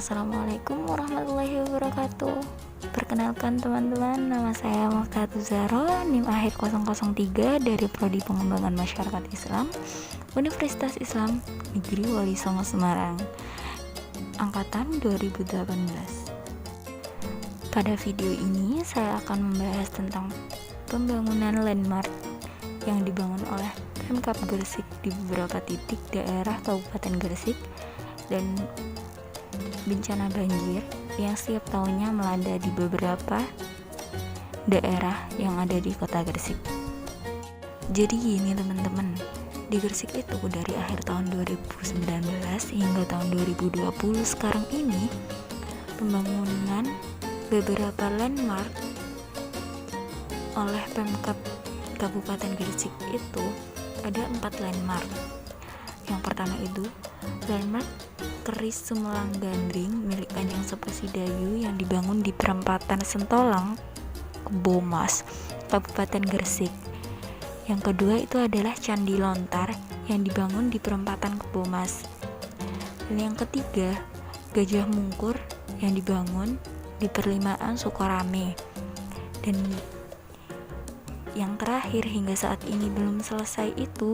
Assalamualaikum warahmatullahi wabarakatuh. Perkenalkan teman-teman, nama saya Muftahatu Zahro, NIM akhir 003 dari Prodi Pengembangan Masyarakat Islam, Universitas Islam Negeri Wali Songo Semarang, angkatan 2018. Pada video ini saya akan membahas tentang pembangunan landmark yang dibangun oleh Pemkab Gresik di beberapa titik daerah Kabupaten Gresik dan bencana banjir yang setiap tahunnya melanda di beberapa daerah yang ada di kota Gresik. Jadi gini teman-teman, di Gresik itu dari akhir tahun 2019 hingga tahun 2020 sekarang ini, pembangunan beberapa landmark oleh Pemkab Kabupaten Gresik itu ada 4 landmark. Yang pertama itu landmark Keris Sumelang Gandring milik Kanjeng Sepu Sidayu yang dibangun di perempatan Sentolang, Kebomas, Kabupaten Gresik. Yang kedua itu adalah Candi Lontar yang dibangun di perempatan Kebomas. Dan yang ketiga, Gajah Mungkur yang dibangun di perlimaan Sukorame. Dan yang terakhir hingga saat ini belum selesai itu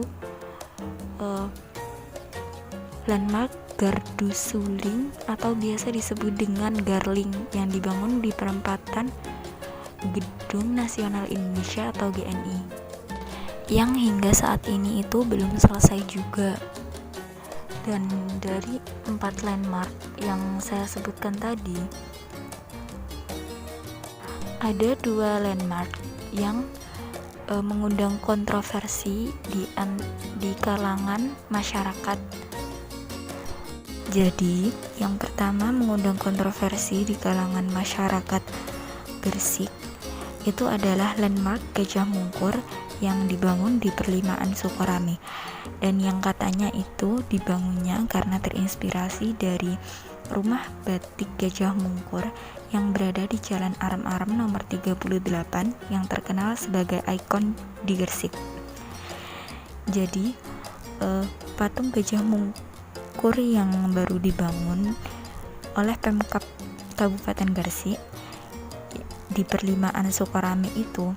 landmark Gardu Suling atau biasa disebut dengan Garling yang dibangun di perempatan Gedung Nasional Indonesia atau GNI, yang hingga saat ini itu belum selesai juga. Dan dari 4 landmark yang saya sebutkan tadi, ada 2 landmark yang mengundang kontroversi di kalangan masyarakat. Jadi, yang pertama mengundang kontroversi di kalangan masyarakat Gresik itu adalah landmark Gajah Mungkur yang dibangun di perlimaan Sukorame, dan yang katanya itu dibangunnya karena terinspirasi dari rumah batik Gajah Mungkur yang berada di Jalan Arem-Arem nomor 38 yang terkenal sebagai ikon di Gresik. Jadi, patung Gajah Mungkur yang baru dibangun oleh Pemkab Kabupaten Gresik di perlimaan Sukorame itu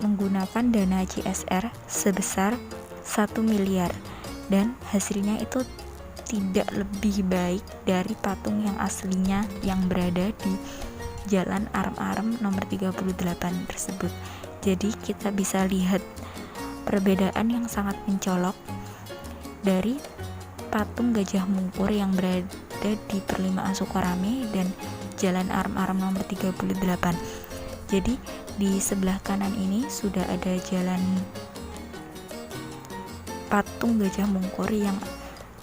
menggunakan dana CSR sebesar 1 miliar, dan hasilnya itu tidak lebih baik dari patung yang aslinya yang berada di Jalan Arem-Arem nomor 38 tersebut. Jadi kita bisa lihat perbedaan yang sangat mencolok dari patung Gajah Mungkur yang berada di perlimaan Sukorame dan Jalan Arem-Arem nomor 38. Jadi di sebelah kanan ini sudah ada jalan patung Gajah Mungkur yang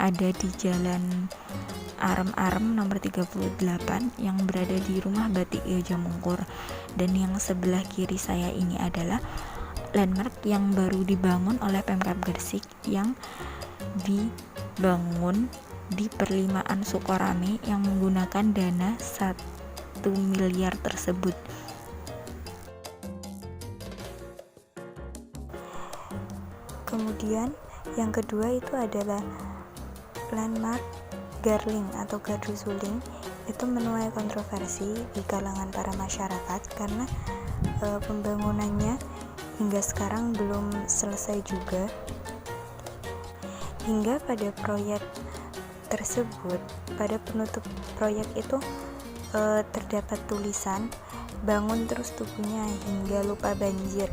ada di Jalan Arem-Arem nomor 38 yang berada di rumah batik Gajah Mungkur, dan yang sebelah kiri saya ini adalah landmark yang baru dibangun oleh Pemkab Gresik yang dibangun di perlimaan Sukorame yang menggunakan dana 1 miliar tersebut. Kemudian yang kedua itu adalah landmark Garling atau Gardu Suling. Itu menuai kontroversi di kalangan para masyarakat karena pembangunannya hingga sekarang belum selesai juga. Hingga pada proyek tersebut, pada penutup proyek itu terdapat tulisan bangun terus tubuhnya hingga lupa banjir.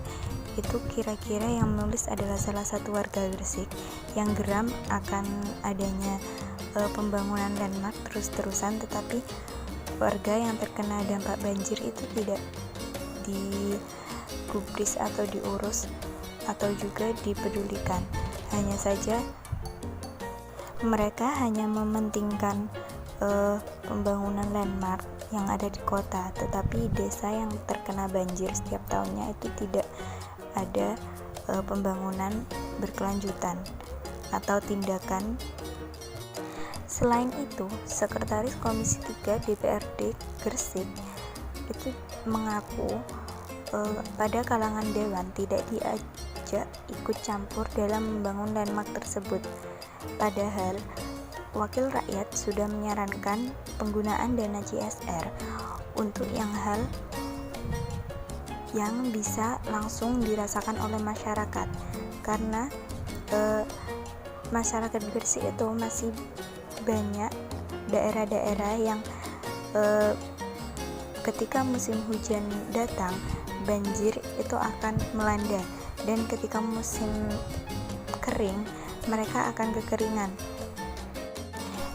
Itu kira-kira yang menulis adalah salah satu warga Gresik yang geram akan adanya pembangunan landmark terus-terusan, tetapi warga yang terkena dampak banjir itu tidak digubris atau diurus atau juga dipedulikan. Hanya saja mereka hanya mementingkan pembangunan landmark yang ada di kota, tetapi desa yang terkena banjir setiap tahunnya itu tidak ada pembangunan berkelanjutan atau tindakan. Selain itu, Sekretaris Komisi 3 DPRD Gresik itu mengaku pada kalangan dewan tidak diajak ikut campur dalam membangun landmark tersebut. Padahal wakil rakyat sudah menyarankan penggunaan dana CSR untuk hal yang bisa langsung dirasakan oleh masyarakat, karena masyarakat Gresik itu masih banyak daerah-daerah yang ketika musim hujan datang, banjir itu akan melanda, dan ketika musim kering, mereka akan kekeringan.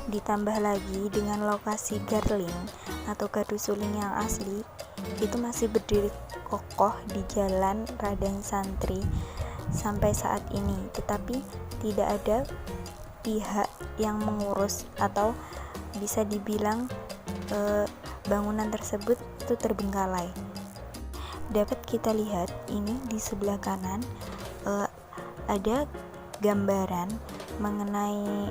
Ditambah lagi dengan lokasi Garling atau gardu suling yang asli itu masih berdiri kokoh di Jalan Raden Santri sampai saat ini, tetapi tidak ada pihak yang mengurus, atau bisa dibilang bangunan tersebut itu terbengkalai. Dapat kita lihat ini di sebelah kanan ada gambaran mengenai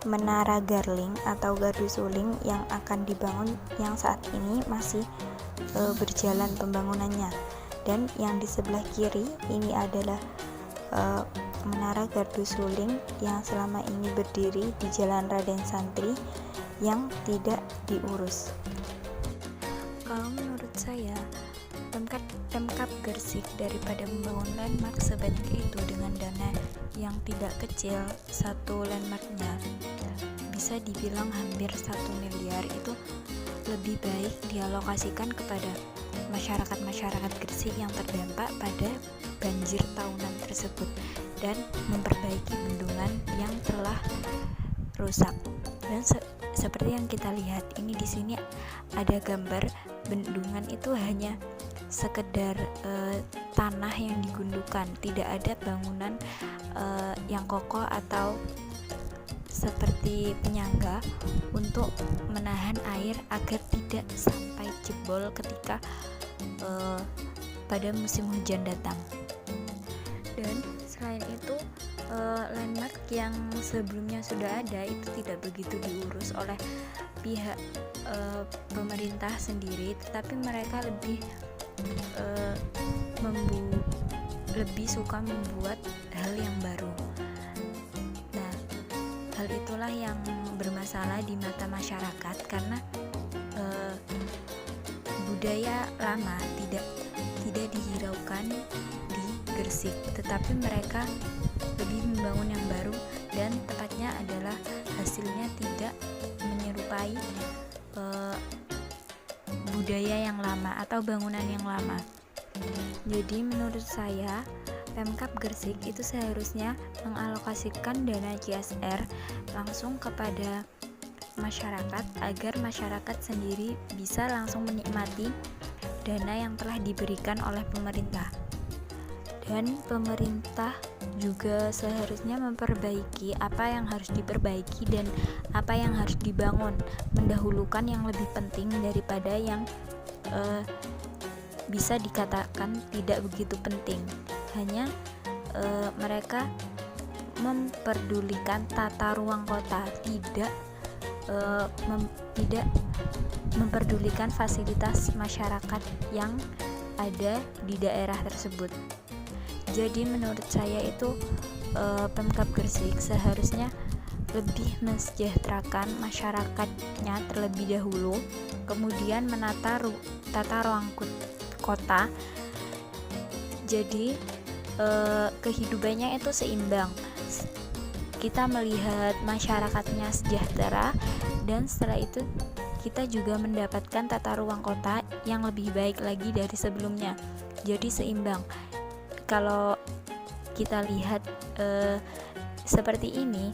menara Garling atau gardu suling yang akan dibangun, yang saat ini masih berjalan pembangunannya. Dan yang di sebelah kiri ini adalah menara gardu suling yang selama ini berdiri di Jalan Raden Santri yang tidak diurus. Kalau menurut saya, Pemkab Gresik daripada membangun landmark sebanyak itu dengan dana yang tidak kecil, satu landmarknya bisa dibilang hampir 1 miliar, itu lebih baik dialokasikan kepada masyarakat Gresik yang terdampak pada banjir tahunan tersebut dan memperbaiki bendungan yang telah rusak. Dan seperti yang kita lihat ini di sini ada gambar bendungan itu hanya sekedar tanah yang digundukan, tidak ada bangunan yang kokoh atau seperti penyangga untuk menahan air agar tidak sampai jebol ketika pada musim hujan datang. Dan selain itu landmark yang sebelumnya sudah ada itu tidak begitu diurus oleh pihak pemerintah sendiri, tetapi mereka lebih suka membuat hal yang baru. Nah, hal itulah yang bermasalah di mata masyarakat, karena budaya lama tidak dihiraukan di Gresik, tetapi mereka lebih membangun yang baru, dan tepatnya adalah hasilnya tidak menyerupai budaya yang lama atau bangunan yang lama. Jadi menurut saya Pemkab Gresik itu seharusnya mengalokasikan dana CSR langsung kepada masyarakat agar masyarakat sendiri bisa langsung menikmati dana yang telah diberikan oleh pemerintah. Dan pemerintah juga seharusnya memperbaiki apa yang harus diperbaiki dan apa yang harus dibangun, mendahulukan yang lebih penting daripada yang bisa dikatakan tidak begitu penting. Hanya mereka memperdulikan tata ruang kota, tidak memperdulikan fasilitas masyarakat yang ada di daerah tersebut. Jadi menurut saya itu Pemkab Gresik seharusnya lebih mensejahterakan masyarakatnya terlebih dahulu, kemudian menata tata ruang kota. Jadi kehidupannya itu seimbang. Kita melihat masyarakatnya sejahtera, dan setelah itu kita juga mendapatkan tata ruang kota yang lebih baik lagi dari sebelumnya. Jadi seimbang. Kalau kita lihat seperti ini,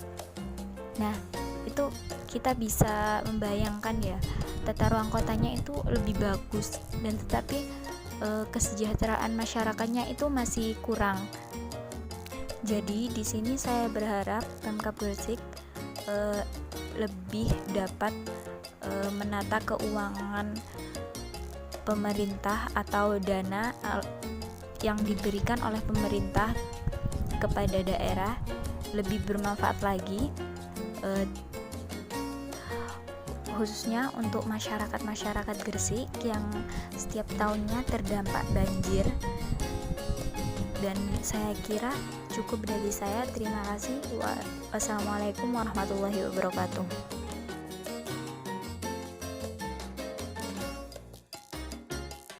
nah itu kita bisa membayangkan ya, tata ruang kotanya itu lebih bagus, dan tetapi kesejahteraan masyarakatnya itu masih kurang. Jadi di sini saya berharap Pemkab Gresik lebih dapat menata keuangan pemerintah atau dana yang diberikan oleh pemerintah kepada daerah lebih bermanfaat lagi, khususnya untuk masyarakat Gresik yang setiap tahunnya terdampak banjir. Dan saya kira cukup dari saya. Terima kasih. Wassalamualaikum warahmatullahi wabarakatuh.